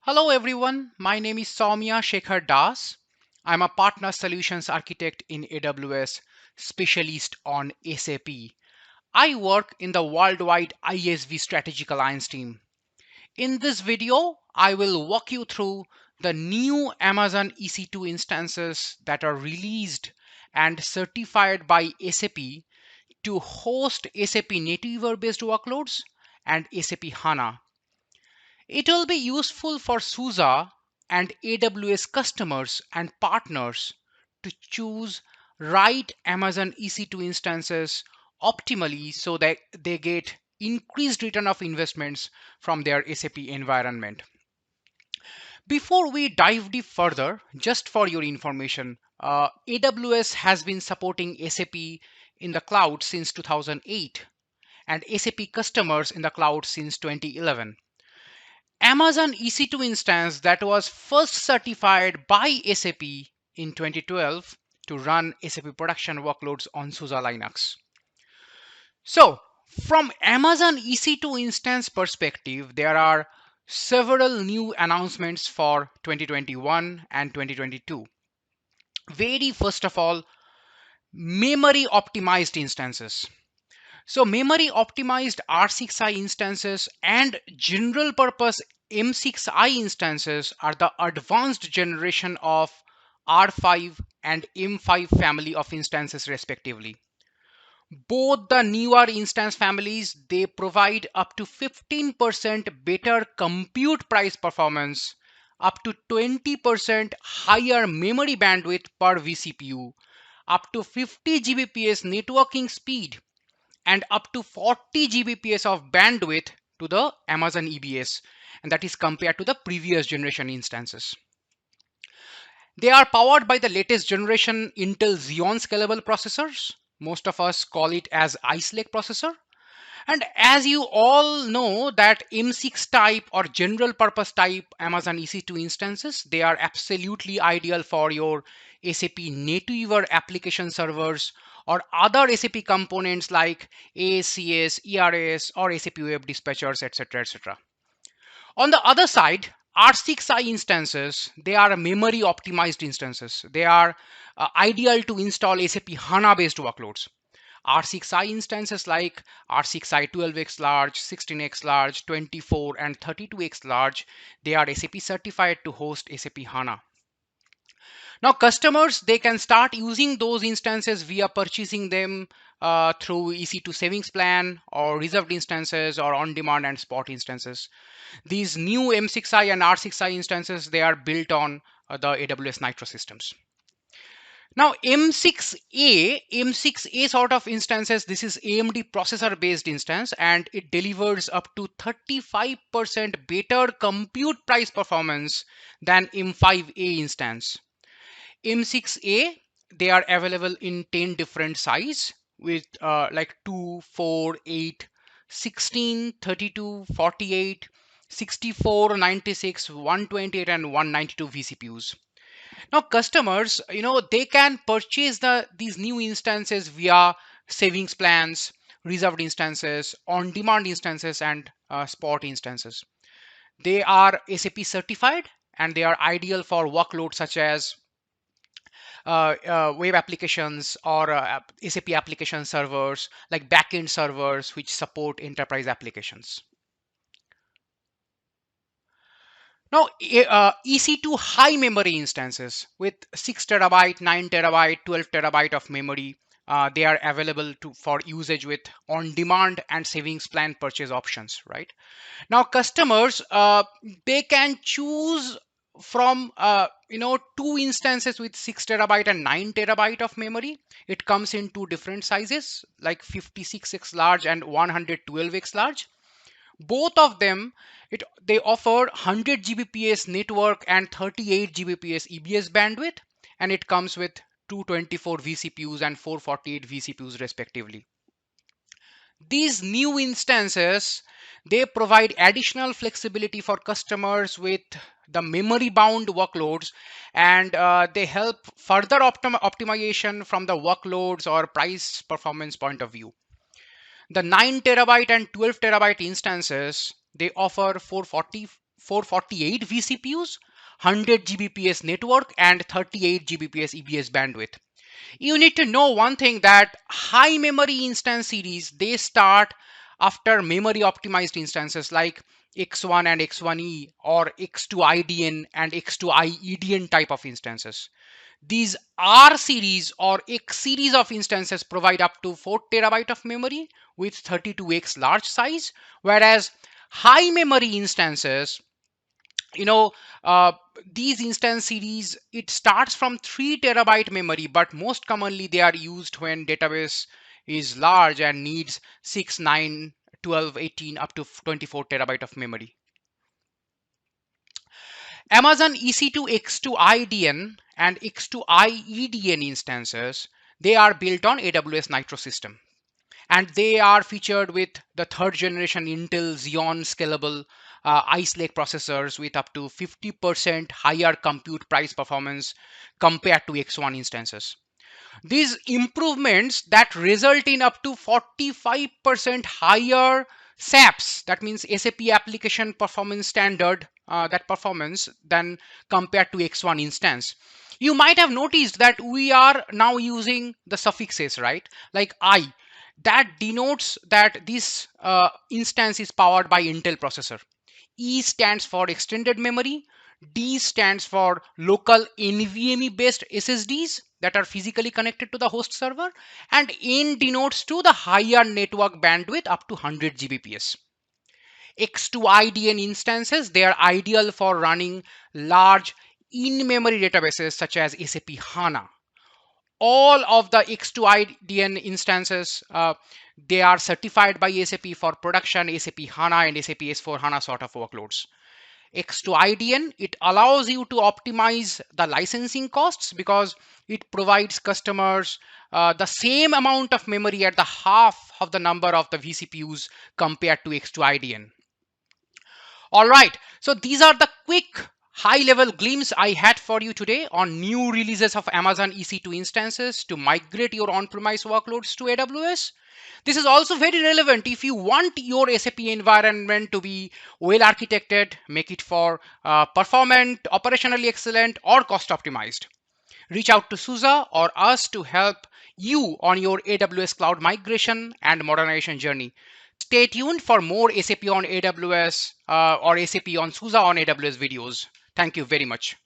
Hello everyone, my name is Soumya Shekhar Das. I'm a partner solutions architect in AWS, specialist on SAP. I work in the worldwide ISV Strategic Alliance team. In this video, I will walk you through the new Amazon EC2 instances that are released and certified by SAP to host SAP native based workloads and SAP HANA. It will be useful for SUSE and AWS customers and partners to choose right Amazon EC2 instances optimally so that they get increased return of investments from their SAP environment. Before we dive deep further, just for your information, AWS has been supporting SAP in the cloud since 2008 and SAP customers in the cloud since 2011. Amazon EC2 instance that was first certified by SAP in 2012 to run SAP production workloads on SUSE Linux. So, from Amazon EC2 instance perspective, there are several new announcements for 2021 and 2022. Very first of all, memory optimized instances. So memory optimized R6i instances and general purpose M6i instances are the advanced generation of R5 and M5 family of instances respectively. Both the newer instance families, they provide up to 15% better compute price performance, up to 20% higher memory bandwidth per vCPU, up to 50 Gbps networking speed, and up to 40 Gbps of bandwidth to the Amazon EBS, and that is compared to the previous generation instances. They are powered by the latest generation Intel Xeon Scalable processors. Most of us call it as Ice Lake processor. And as you all know that M6 type or general purpose type Amazon EC2 instances, they are absolutely ideal for your SAP native application servers or other SAP components like ASCS, ERS, or SAP Web Dispatchers, etc. etc. On the other side, R6i instances, they are memory optimized instances. They are ideal to install SAP HANA based workloads. R6i instances like R6i 12x large, 16x large, 24 and 32x large, they are SAP certified to host SAP HANA. Now customers, they can start using those instances via purchasing them through EC2 savings plan or reserved instances or on-demand and spot instances. These new M6i and R6i instances, they are built on the AWS Nitro systems. Now M6A sort of instances, this is AMD processor based instance and it delivers up to 35% better compute price performance than M5A instance. M6A, they are available in 10 different size with like 2, 4, 8, 16, 32, 48, 64, 96, 128 and 192 vCPUs. Now customers, they can purchase these new instances via savings plans, reserved instances, on-demand instances, and spot instances. They are SAP certified and they are ideal for workloads such as web applications or SAP application servers like backend servers which support enterprise applications. Now, EC2 high memory instances with 6 terabyte, 9 terabyte, 12 terabyte of memory, they are available for usage with on-demand and savings plan purchase options, right? Now, customers, they can choose from, two instances with 6 terabyte and 9 terabyte of memory. It comes in two different sizes like 56x large and 112x large. Both of them, they offer 100 Gbps network and 38 Gbps EBS bandwidth, and it comes with 224 vCPUs and 448 vCPUs respectively. These new instances, they provide additional flexibility for customers with the memory bound workloads, and they help further optimization from the workloads or price performance point of view. The 9 terabyte and 12 terabyte instances, they offer 448 vCPUs, 100 Gbps network, and 38 Gbps EBS bandwidth. You need to know one thing, that high memory instance series, they start after memory optimized instances like X1 and X1E, or X2 IDN and X2 IEDN type of instances. These R series or X series of instances provide up to 4 terabyte of memory with 32x large size, whereas high memory instances, you know uh, these instance series, it starts from 3 terabyte memory, but most commonly they are used when database is large and needs 6, 9, 12, 18 up to 24 terabyte of memory. Amazon EC2 X2 IDN and X2 IEDN instances, they are built on AWS Nitro system, and they are featured with the third generation Intel Xeon scalable Ice Lake processors with up to 50% higher compute price performance compared to X1 instances. These improvements that result in up to 45% higher SAPs, that means SAP application performance standard, that performance than compared to X1 instance. You might have noticed that we are now using the suffixes, right? Like I, that denotes that this instance is powered by Intel processor. E stands for extended memory. D stands for local NVMe based SSDs that are physically connected to the host server. And N denotes to the higher network bandwidth up to 100 Gbps. X2 IDN instances, they are ideal for running large in-memory databases such as SAP HANA. All of the X2 IDN instances, they are certified by SAP for production SAP HANA and SAP S4 HANA sort of workloads. X2 IDN, it allows you to optimize the licensing costs because it provides customers the same amount of memory at the half of the number of the vCPUs compared to X2 IDN. All right, so these are the quick high level glimpse I had for you today on new releases of Amazon EC2 instances to migrate your on-premise workloads to AWS. This is also very relevant if you want your SAP environment to be well architected, make it for performant, operationally excellent, or cost optimized. Reach out to Suza or us to help you on your AWS cloud migration and modernization journey. Stay tuned for more SAP on AWS or SAP on SUSE on AWS videos. Thank you very much.